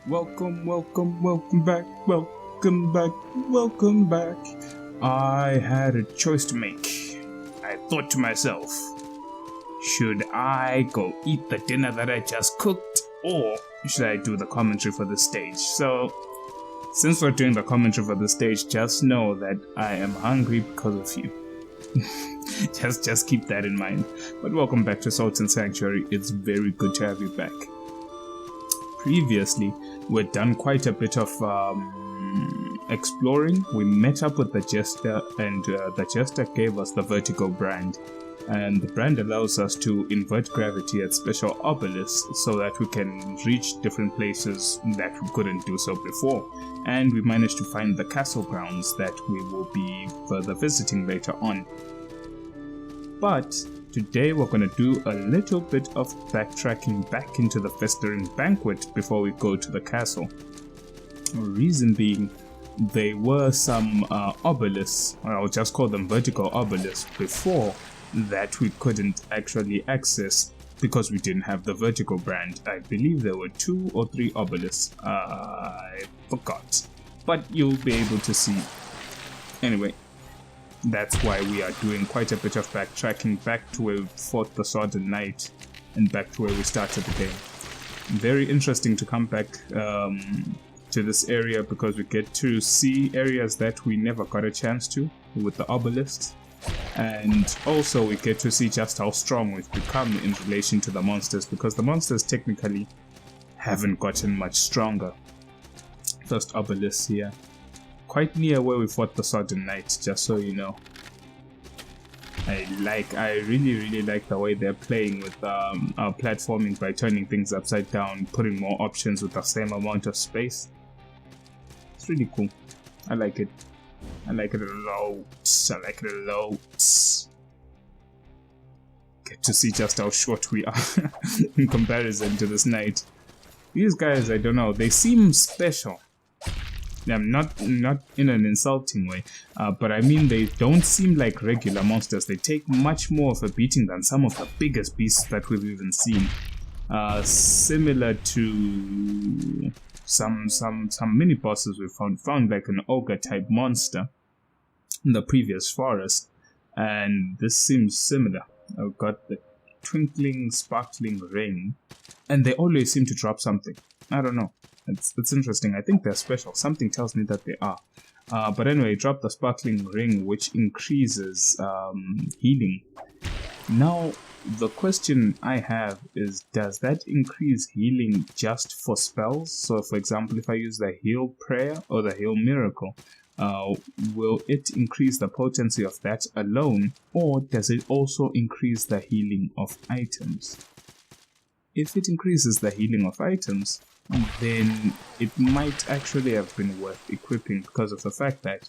Welcome back. I had a choice to make. I thought to myself, should I go eat the dinner that I just cooked, or should I do the commentary for the stage? So, since we're doing the commentary for the stage, just know that I am hungry because of you. just keep that in mind. But welcome back to Salt and Sanctuary. It's very good to have you back. Previously, we'd done quite a bit of exploring. We met up with the Jester, and the Jester gave us the vertical brand. And the brand allows us to invert gravity at special obelisks so that we can reach different places that we couldn't do so before. And we managed to find the castle grounds that we will be further visiting later on. But today we're going to do a little bit of backtracking back into the Festering Banquet before we go to the castle. Reason being, there were some obelisks, I'll just call them vertical obelisks, before that we couldn't actually access because we didn't have the vertical brand. I believe there were 2 or 3 obelisks. I forgot. But you'll be able to see. Anyway, that's why we are doing quite a bit of backtracking back to where we fought the Sodden Knight and back to where we started the game. Very interesting to come back to this area because we get to see areas that we never got a chance to with the obelisks. And also we get to see just how strong we've become in relation to the monsters, because the monsters technically haven't gotten much stronger. First obelisk here, quite near where we fought the Sodden Knight, just so you know. I really like the way they're playing with our platforming by turning things upside down, putting more options with the same amount of space. It's really cool. I like it. I like it a lot. Get to see just how short we are in comparison to this knight. These guys, I don't know, they seem special. Not in an insulting way, but I mean they don't seem like regular monsters. They take much more of a beating than some of the biggest beasts that we've even seen. Similar to some mini bosses we found like an ogre type monster in the previous forest, and this seems similar. I've got the twinkling sparkling ring, and they always seem to drop something. I don't know. It's interesting. I think they're special. Something tells me that they are. But anyway, drop the sparkling ring, which increases healing. Now, the question I have is, does that increase healing just for spells? So, for example, if I use the heal prayer or the heal miracle, will it increase the potency of that alone, or does it also increase the healing of items? If it increases the healing of items, then it might actually have been worth equipping, because of the fact that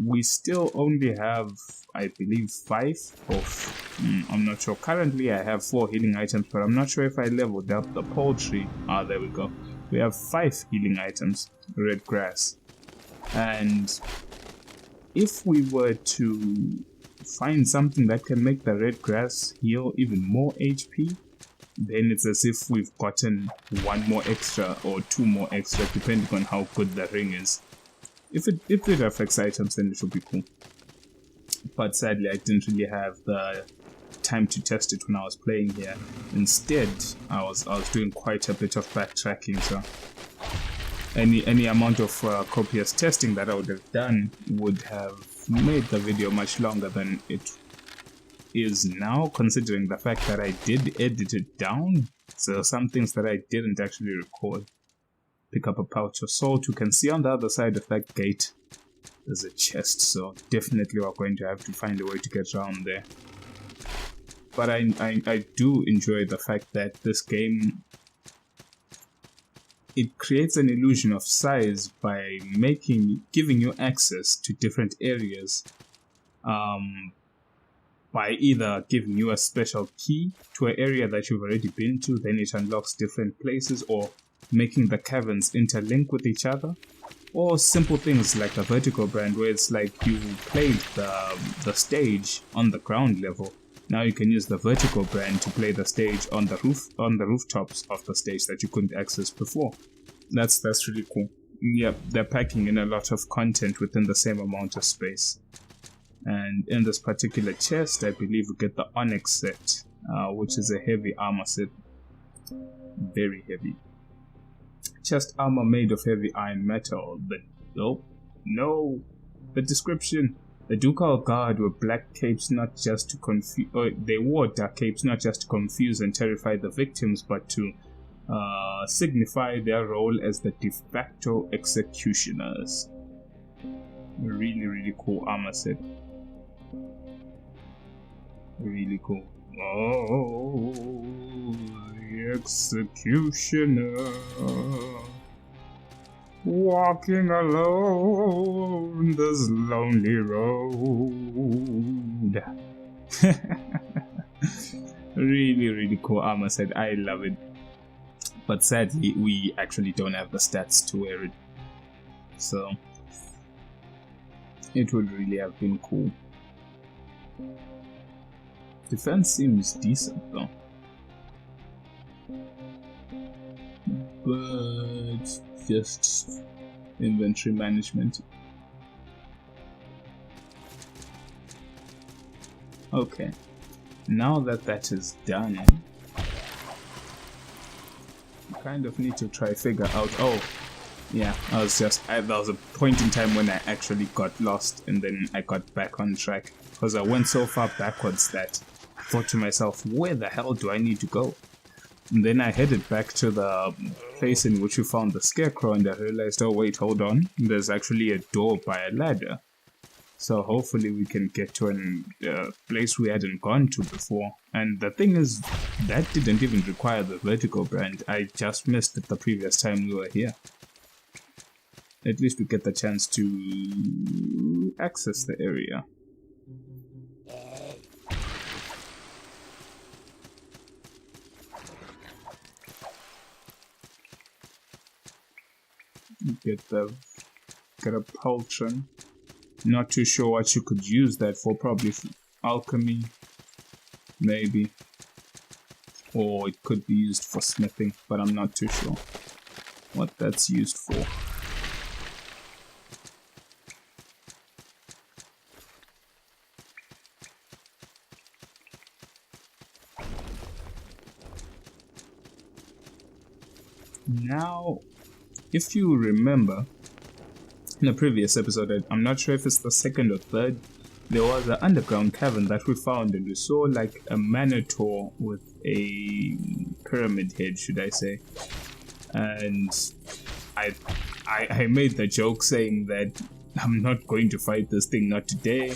we still only have, I believe, 5 of, I'm not sure. Currently I have 4 healing items, but I'm not sure if I leveled up the poultry. There we go. We have 5 healing items, red grass. And if we were to find something that can make the red grass heal even more HP, then it's as if we've gotten 1 more extra or 2 more extra, depending on how good the ring is. If it affects items, then it will be cool. But sadly, I didn't really have the time to test it when I was playing here. Instead, I was doing quite a bit of backtracking, so any amount of copious testing that I would have done would have made the video much longer than it is now, considering the fact that I did edit it down. So some things that I didn't actually record. Pick up a pouch of salt. You can see on the other side of that gate there's a chest, so definitely we're going to have to find a way to get around there. But I do enjoy the fact that this game, it creates an illusion of size by giving you access to different areas, by either giving you a special key to an area that you've already been to, then it unlocks different places, or making the caverns interlink with each other, or simple things like the vertical brand, where it's like you played the stage on the ground level. Now you can use the vertical brand to play the stage on the rooftops of the stage that you couldn't access before. That's really cool. Yep, they're packing in a lot of content within the same amount of space. And in this particular chest, I believe we get the Onyx set, which is a heavy armor set. Very heavy. Chest armor made of heavy iron metal. No. The description. The Ducal Guard were black capes not just to confuse, they wore dark capes not just to confuse and terrify the victims, but to signify their role as the de facto executioners. Really, really cool armor set. Really cool. Oh, the executioner, walking alone this lonely road. Really, really cool armor set. I love it. But sadly, we actually don't have the stats to wear it. So, it would really have been cool. Defense seems decent though. But just inventory management. Okay. Now that that is done, I kind of need to try figure out. Oh, yeah, there was a point in time when I actually got lost and then I got back on track because I went so far backwards that I thought to myself, where the hell do I need to go? And then I headed back to the place in which we found the scarecrow and I realized, oh wait, hold on, there's actually a door by a ladder. So hopefully we can get to a place we hadn't gone to before. And the thing is, that didn't even require the vertical brand. I just missed it the previous time we were here. At least we get the chance to access the area. Get a pauldron. Not too sure what you could use that for. Probably for alchemy, maybe, or it could be used for smithing, but I'm not too sure what that's used for. Now, if you remember, in a previous episode, I'm not sure if it's the second or third, there was an underground cavern that we found and we saw like a minotaur with a pyramid head, should I say. And I made the joke saying that I'm not going to fight this thing, not today,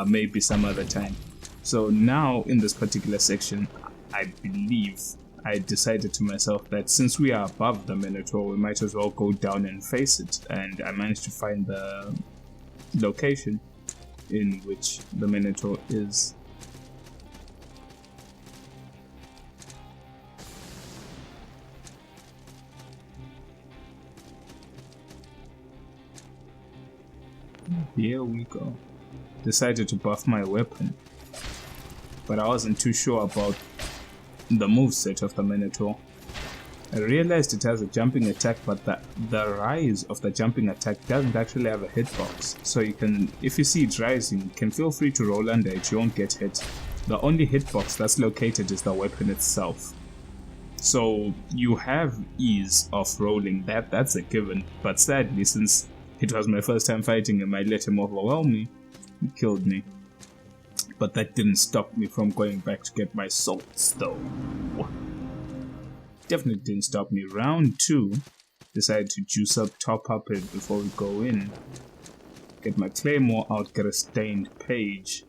maybe some other time. So now in this particular section, I believe I decided to myself that since we are above the Minotaur, we might as well go down and face it. And I managed to find the location in which the Minotaur is. Here we go. Decided to buff my weapon, but I wasn't too sure about the moveset of the Minotaur. I realized it has a jumping attack, but the rise of the jumping attack doesn't actually have a hitbox. So you can, if you see it rising, you can feel free to roll under it, you won't get hit. The only hitbox that's located is the weapon itself. So you have ease of rolling, that's a given. But sadly, since it was my first time fighting him, I let him overwhelm me. He killed me. But that didn't stop me from going back to get my salts though. Definitely didn't stop me. Round 2, decided to juice up, top up it before we go in. Get my claymore out, get a stained page.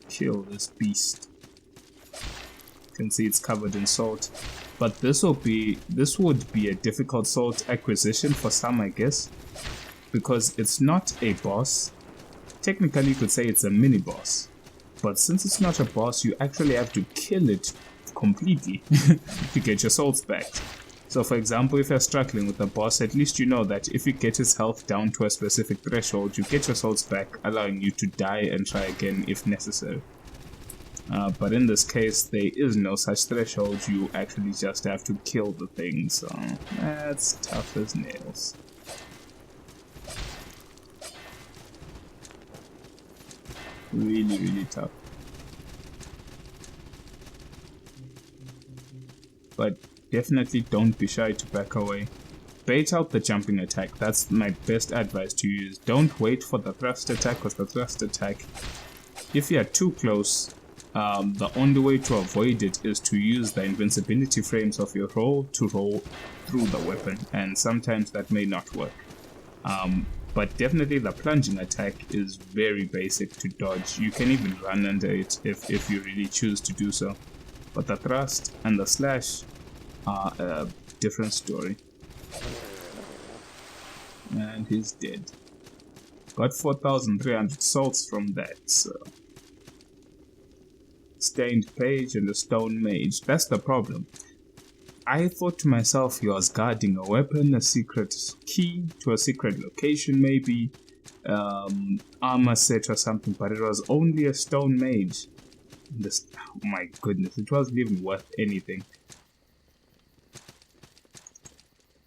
Kill this beast. You can see it's covered in salt. But this would be a difficult salt acquisition for some, I guess. Because it's not a boss. Technically you could say it's a mini boss, but since it's not a boss, you actually have to kill it completely to get your souls back. So for example, if you're struggling with the boss, at least you know that if you get his health down to a specific threshold, you get your souls back, allowing you to die and try again if necessary. But in this case, there is no such threshold. You actually just have to kill the thing, so that's tough as nails. Really, really tough. But definitely don't be shy to back away. Bait out the jumping attack. That's my best advice to use. Don't wait for the thrust attack, because the thrust attack, if you're too close, the only way to avoid it is to use the invincibility frames of your roll to roll through the weapon, and sometimes that may not work. But definitely the plunging attack is very basic to dodge. You can even run under it if you really choose to do so. But the thrust and the slash are a different story. And he's dead. Got 4,300 salts from that, so... Stained page and a stone mage. That's the problem. I thought to myself he was guarding a weapon, a secret key to a secret location maybe, armor set or something, but it was only a stone mage. This, oh my goodness, it wasn't even worth anything.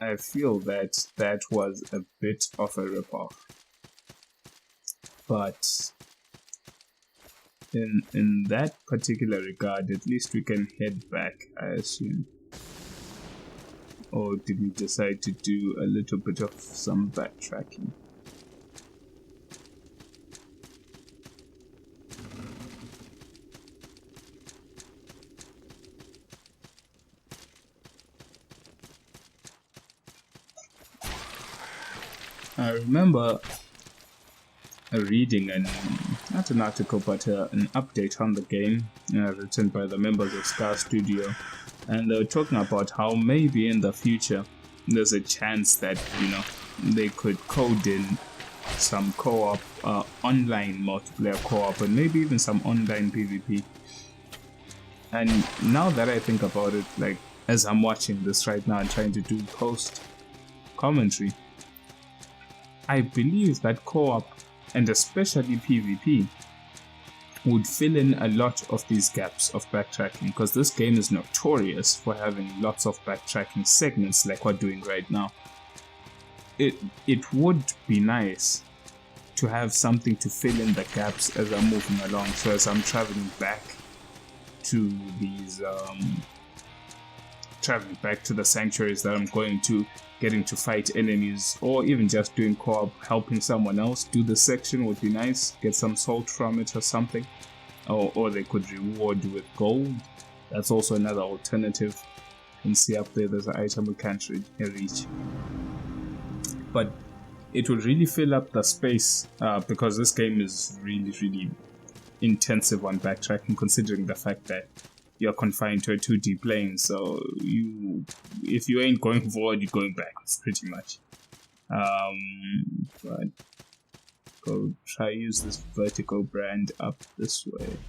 I feel that that was a bit of a ripoff. But in that particular regard, at least we can head back, I assume. Or did we decide to do a little bit of some backtracking? I remember reading not an article, but an update on the game written by the members of Star Studio, and they were talking about how maybe in the future there's a chance that, you know, they could code in some co-op, online multiplayer co-op, and maybe even some online PvP. And now that I think about it, like as I'm watching this right now and trying to do post commentary, I believe that co-op, and especially PvP, would fill in a lot of these gaps of backtracking, because this game is notorious for having lots of backtracking segments like we're doing right now. It would be nice to have something to fill in the gaps as I'm moving along, so as I'm traveling back to these the sanctuaries that I'm going to, getting to fight enemies, or even just doing co-op, helping someone else do the section would be nice. Get some salt from it or something, or they could reward with gold. That's also another alternative. You can see up there's an item we can't reach, but it would really fill up the space, because this game is really intensive on backtracking, considering the fact that you're confined to a 2D plane, so if you ain't going forward, you're going backwards, pretty much. But go try use this vertical brand up this way.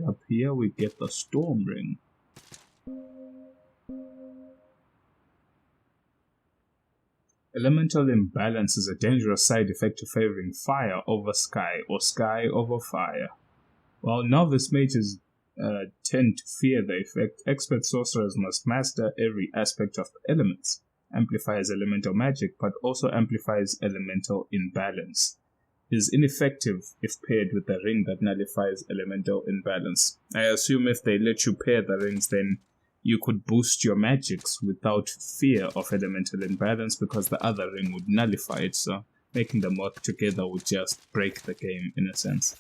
Up here we get the storm ring. Elemental imbalance is a dangerous side effect of favoring fire over sky or sky over fire. While novice mages tend to fear the effect, expert sorcerers must master every aspect of the elements. Amplifies elemental magic, but also amplifies elemental imbalance. Is ineffective if paired with a ring that nullifies elemental imbalance. I assume if they let you pair the rings, then you could boost your magics without fear of elemental imbalance, because the other ring would nullify it, so making them work together would just break the game in a sense.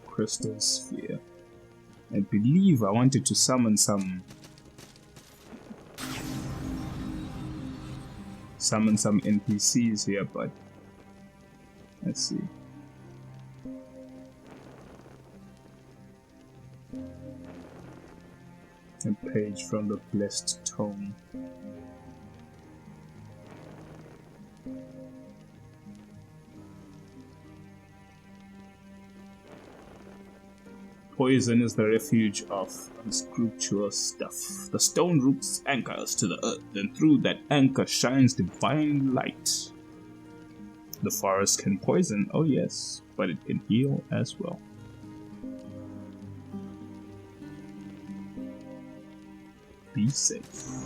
Crystal sphere. I believe I wanted to summon some NPCs here, but let's see. A page from the Blessed Tome. poison is the refuge of unscrupulous stuff. The stone roots anchor us to the earth, and through that anchor shines divine light. The forest can poison, oh yes, but it can heal as well. Be safe.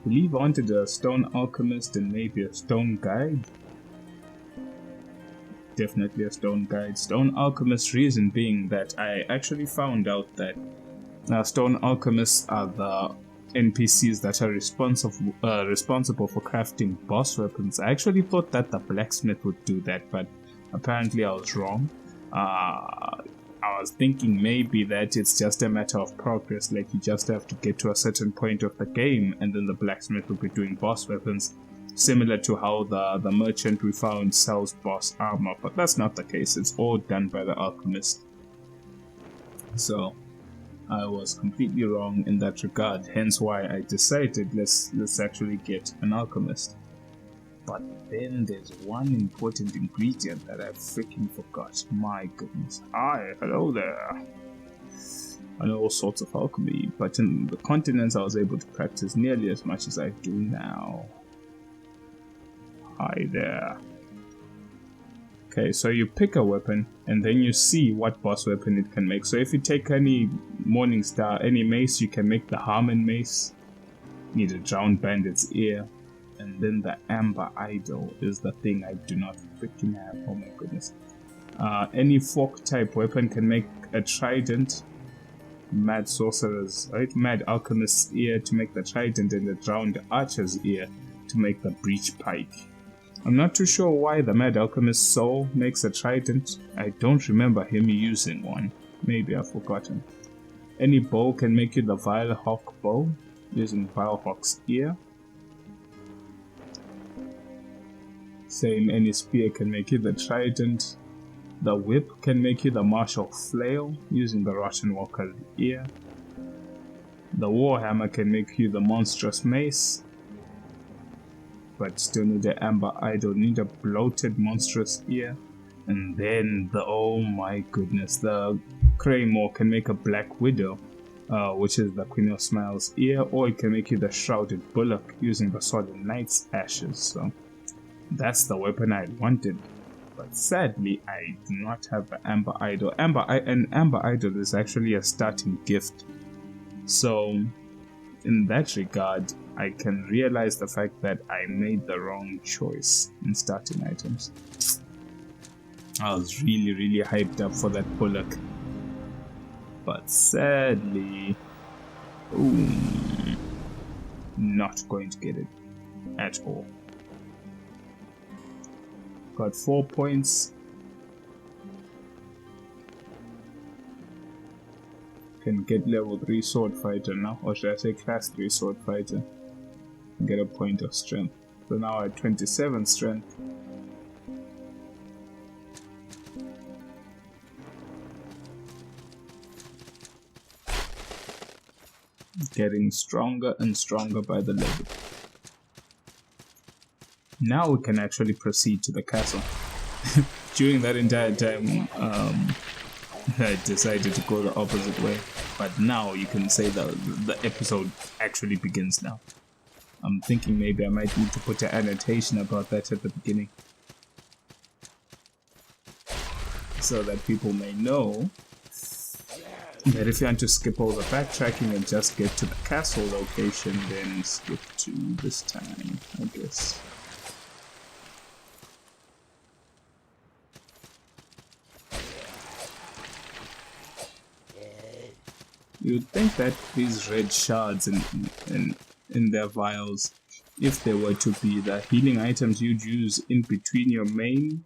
Believe I wanted a stone alchemist and maybe a stone guide. Definitely a stone guide. Stone alchemist reason being that I actually found out that stone alchemists are the NPCs that are responsible for crafting boss weapons. I actually thought that the blacksmith would do that, but apparently I was wrong. I was thinking maybe that it's just a matter of progress, like you just have to get to a certain point of the game and then the blacksmith will be doing boss weapons, similar to how the merchant we found sells boss armor, but that's not the case. It's all done by the alchemist. So I was completely wrong in that regard, hence why I decided let's actually get an alchemist. But then there's one important ingredient that I freaking forgot. My goodness. Hi, hello there. I know all sorts of alchemy, but in the continents I was able to practice nearly as much as I do now. Hi there. Okay, so you pick a weapon and then you see what boss weapon it can make. So if you take any Morningstar, any mace, you can make the Harmon mace. Need a drowned bandit's ear. And then the amber idol is the thing I do not freaking have. Oh my goodness. Any fork type weapon can make a trident. Mad sorcerer's, right? Mad alchemist's ear to make the trident, and the drowned archer's ear to make the breach pike. I'm not too sure why the mad alchemist's soul makes a trident. I don't remember him using one. Maybe I've forgotten. Any bow can make you the vile hawk bow using vile hawk's ear. Same, any spear can make you the trident. The whip can make you the martial flail using the rotten walker's ear. The warhammer can make you the monstrous mace. But still need the amber idol, need a bloated monstrous ear. And then oh my goodness, the claymore can make a black widow, which is the Queen of Smiles ear, or it can make you the shrouded bullock using the solid knight's ashes. So that's the weapon I wanted, but sadly I do not have the amber idol. Amber idol is actually a starting gift, so in that regard I can realize the fact that I made the wrong choice in starting items. I was really hyped up for that bullock, but sadly, not going to get it at all. Got 4 points. Can get level 3 sword fighter now, or should I say class 3 sword fighter. Get a point of strength. So now at 27 strength. Getting stronger and stronger by the level. Now we can actually proceed to the castle. During that entire time, I decided to go the opposite way. But now you can say that the episode actually begins now. I'm thinking maybe I might need to put an annotation about that at the beginning, so that people may know that if you want to skip all the backtracking and just get to the castle location, then skip to this time, I guess. You'd think that these red shards in their vials, if they were to be the healing items you'd use in between your main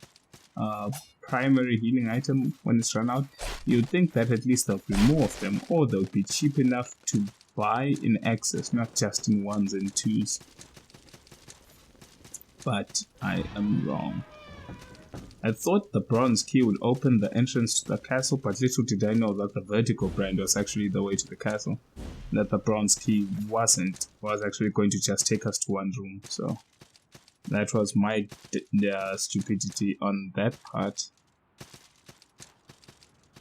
primary healing item when it's run out, you'd think that at least there'll be more of them, or they'll be cheap enough to buy in excess, not just in 1s and 2s. But I am wrong. I thought the bronze key would open the entrance to the castle, but little did I know that the vertical brand was actually the way to the castle. That the bronze key was actually going to just take us to one room. So that was my stupidity on that part.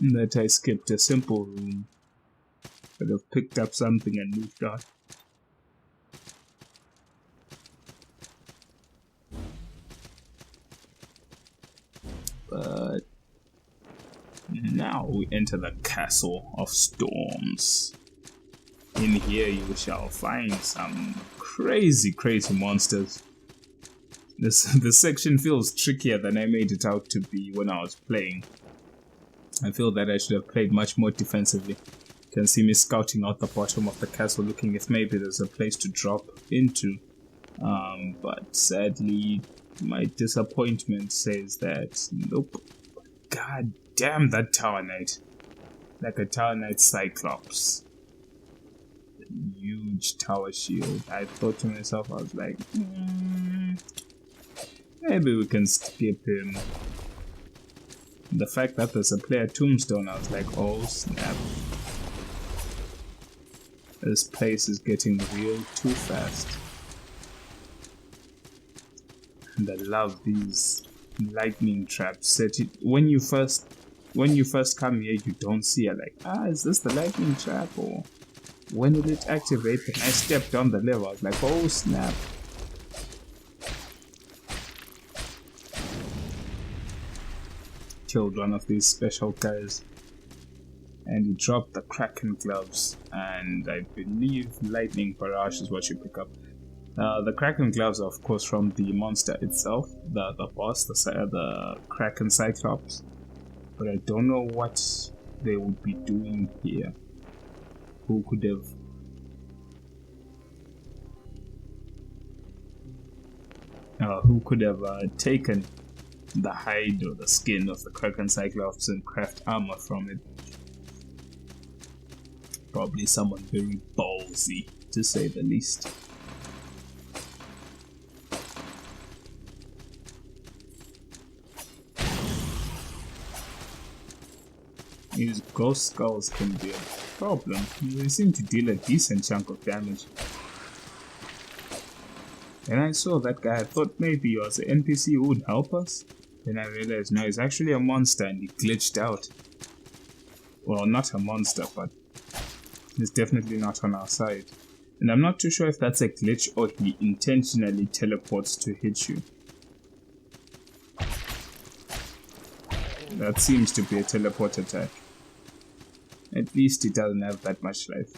that I skipped a simple room. Could have picked up something and moved on. But now we enter the Castle of Storms. In here you shall find some crazy monsters. This section feels trickier than I made it out to be when I was playing. I feel that I should have played much more defensively. You can see me scouting out the bottom of the castle looking if maybe there's a place to drop into. But sadly my disappointment says that nope. God damn that Tower Knight. Like a Tower Knight Cyclops. Huge tower shield. I thought to myself, I was like, maybe we can skip him. The fact that there's a player tombstone, I was like, oh snap. This place is getting real too fast. And I love these lightning traps. Set it when you first come here, you don't see it. Like, is this the lightning trap? Or when did it activate? And I stepped on the lever. I was like, oh snap. Killed one of these special guys. And he dropped the Kraken gloves. And I believe lightning barrage is what you pick up. The Kraken gloves are of course from the monster itself. The boss, the Kraken Cyclops. But I don't know what they would be doing here. Who could have taken the hide or the skin of the Kraken Cyclops and craft armor from it? Probably someone very ballsy, to say the least. These ghost skulls can be a problem. They seem to deal a decent chunk of damage. When I saw that guy, I thought maybe he was an NPC who would help us. Then I realized no, he's actually a monster and he glitched out. Well, not a monster, but he's definitely not on our side. And I'm not too sure if that's a glitch or he intentionally teleports to hit you. That seems to be a teleport attack. At least he doesn't have that much life.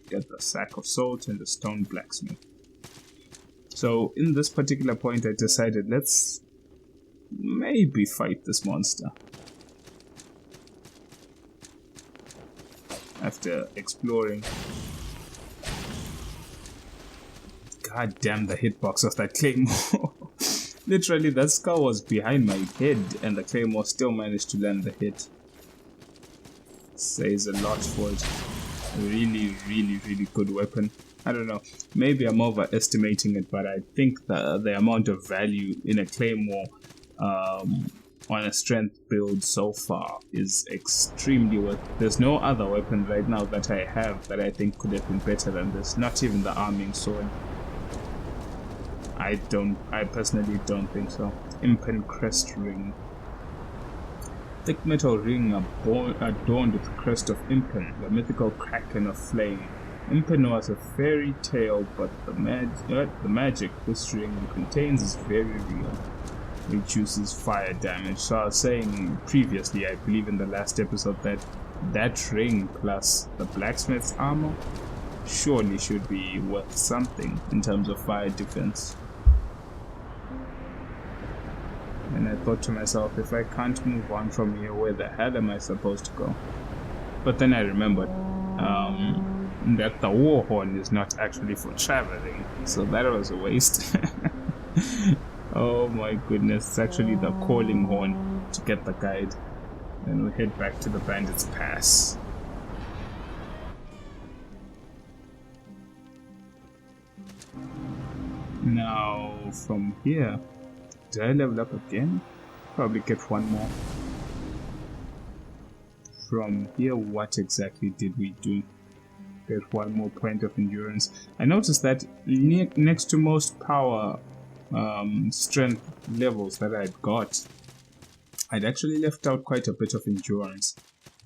Get the sack of salt and the stone blacksmith. So in this particular point I decided let's maybe fight this monster. After exploring. God damn the hitbox of that claymore. Literally, that skull was behind my head and the claymore still managed to land the hit. Says a lot for it. Really good weapon. I don't know, maybe I'm overestimating it, but I think the amount of value in a claymore on a strength build so far is extremely worth. There's no other weapon right now that I have that I think could have been better than this. Not even the arming sword. I personally don't think so. Impen crest ring. Thick metal ring adorned with the crest of Impen, the mythical kraken of flame. Impen was a fairy tale, but the magic this ring contains is very real. It reduces fire damage. So I was saying previously, I believe in the last episode, that ring plus the blacksmith's armor surely should be worth something in terms of fire defense. And I thought to myself, if I can't move on from here, where the hell am I supposed to go? But then I remembered that the war horn is not actually for traveling, so that was a waste. Oh my goodness, it's actually the calling horn to get the guide. Then we head back to the Bandit's Pass. Now from here, did I level up again? Probably get one more. From here, what exactly did we do? Get one more point of endurance. I noticed that next to most power strength levels that I'd got, I'd actually left out quite a bit of endurance.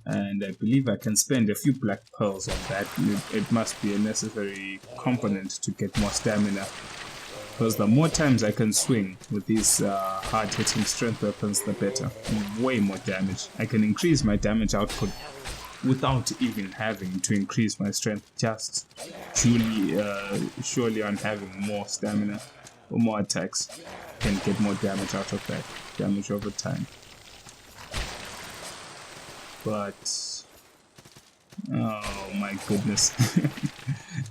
And I believe I can spend a few black pearls on that. It must be a necessary component to get more stamina. Because the more times I can swing with these hard-hitting strength weapons, the better. Way more damage. I can increase my damage output without even having to increase my strength. Just surely on having more stamina or more attacks, can get more damage out of that. Damage over time. But oh my goodness.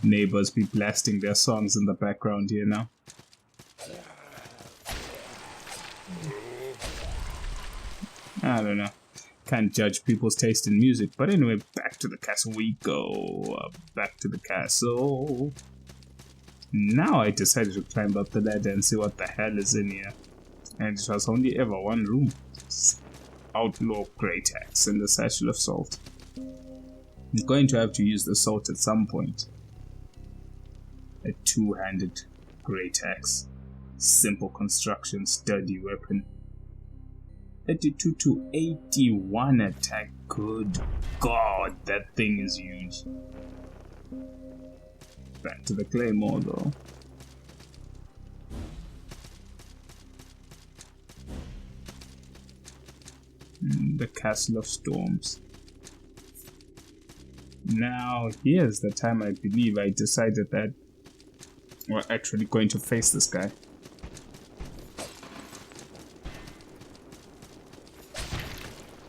Neighbors be blasting their songs in the background here now. I don't know. Can't judge people's taste in music. But anyway, back to the castle we go. Back to the castle. Now I decided to climb up the ladder and see what the hell is in here. And it was only ever one room. Outlaw great axe and the satchel of salt. I'm going to have to use the salt at some point. A two-handed great axe. Simple construction, sturdy weapon. 32 to 81 attack. Good God, that thing is huge. Back to the claymore though. The Castle of Storms. Now, here's the time I believe I decided that we're actually going to face this guy.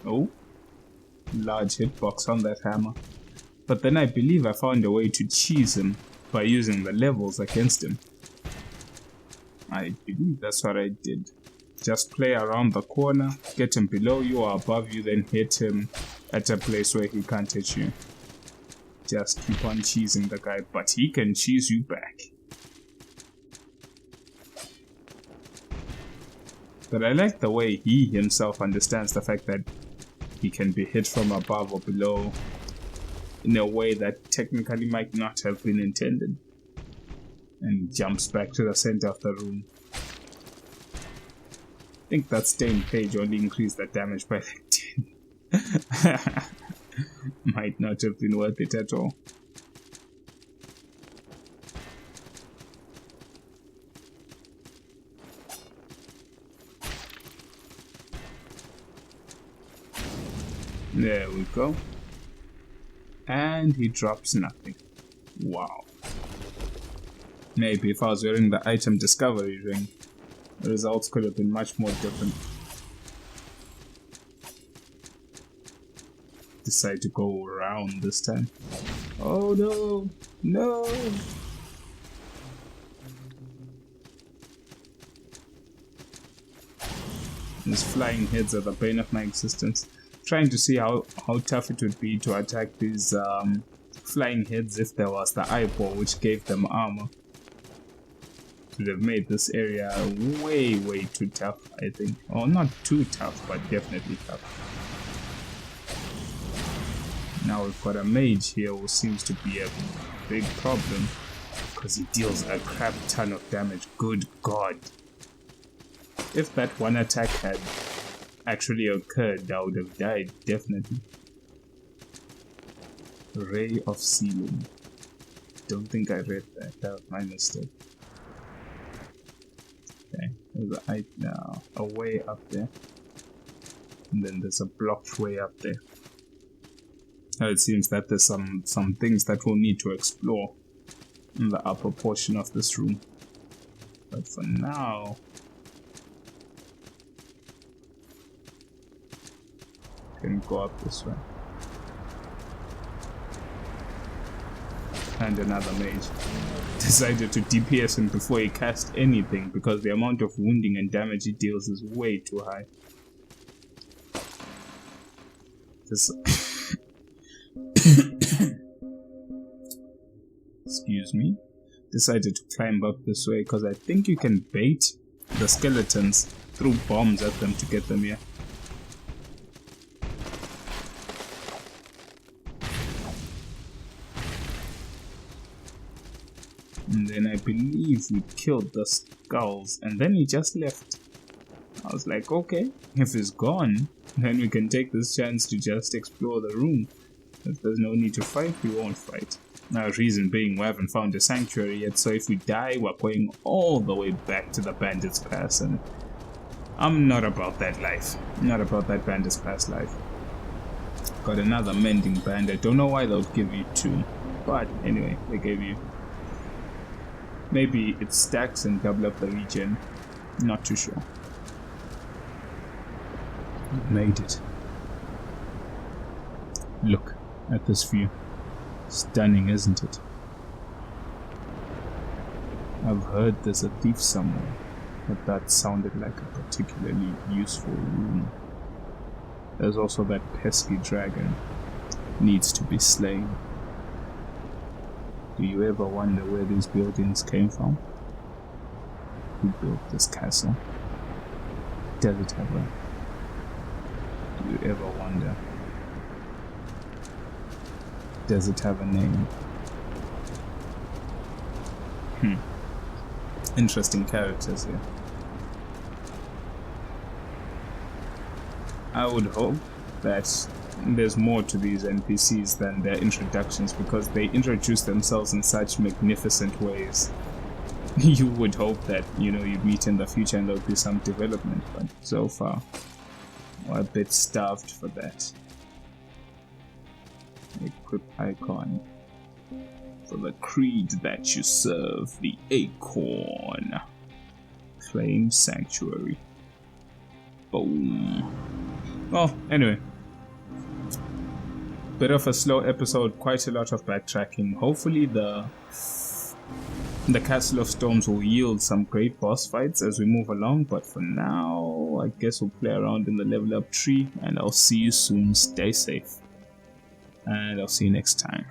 Oh, large hitbox on that hammer. But then I believe I found a way to cheese him by using the levels against him. I believe that's what I did. Just play around the corner, get him below you or above you, then hit him at a place where he can't hit you. Just keep on cheesing the guy, but he can cheese you back. But I like the way he himself understands the fact that he can be hit from above or below in a way that technically might not have been intended. And jumps back to the center of the room. I think that stained page only increased the damage by like 10. Might not have been worth it at all. There we go. And he drops nothing. Wow. Maybe if I was wearing the item discovery ring, the results could have been much more different. Decide to go around this time. Oh no! No! These flying heads are the bane of my existence. Trying to see how tough it would be to attack these flying heads if there was the eyeball which gave them armor. Would have made this area way too tough, I think. Or not too tough, but definitely tough. Now we've got a mage here who seems to be a big problem because he deals a crap ton of damage. Good God. If that one attack had actually occurred, I would have died, definitely. Ray of Sealing. Don't think I read that. That was my mistake. Okay, there's a way up there. And then there's a blocked way up there. Now it seems that there's some things that we'll need to explore in the upper portion of this room. But for now, can go up this way. And another mage decided to DPS him before he cast anything because the amount of wounding and damage he deals is way too high. This excuse me. Decided to climb up this way because I think you can bait the skeletons through bombs at them to get them here. And then I believe we killed this skulls, and then he just left. I was like, okay, if he's gone, then we can take this chance to just explore the room. If there's no need to fight, we won't fight. Now, reason being, we haven't found a sanctuary yet, so if we die, we're going all the way back to the Bandit's Pass, and I'm not about that life. Not about that Bandit's Pass life. Got another mending band. I don't know why they would give you 2, but anyway, they gave you. Maybe it stacks and double up the regen. Not too sure. Made it. Look at this view. Stunning, isn't it? I've heard there's a thief somewhere, but that sounded like a particularly useful room. There's also that pesky dragon. Needs to be slain. Do you ever wonder where these buildings came from? Who built this castle? Does it have a... Do you ever wonder? Does it have a name? Interesting characters here. I would hope that there's more to these NPCs than their introductions, because they introduce themselves in such magnificent ways. You would hope that, you know, you'd meet in the future and there'll be some development, but so far, we're a bit starved for that. Equip icon. For the creed that you serve, the acorn. Claim sanctuary. Boom. Well, anyway. Bit of a slow episode, quite a lot of backtracking. Hopefully the Castle of Storms will yield some great boss fights as we move along, but for now, I guess we'll play around in the level up tree, and I'll see you soon. Stay safe, and I'll see you next time.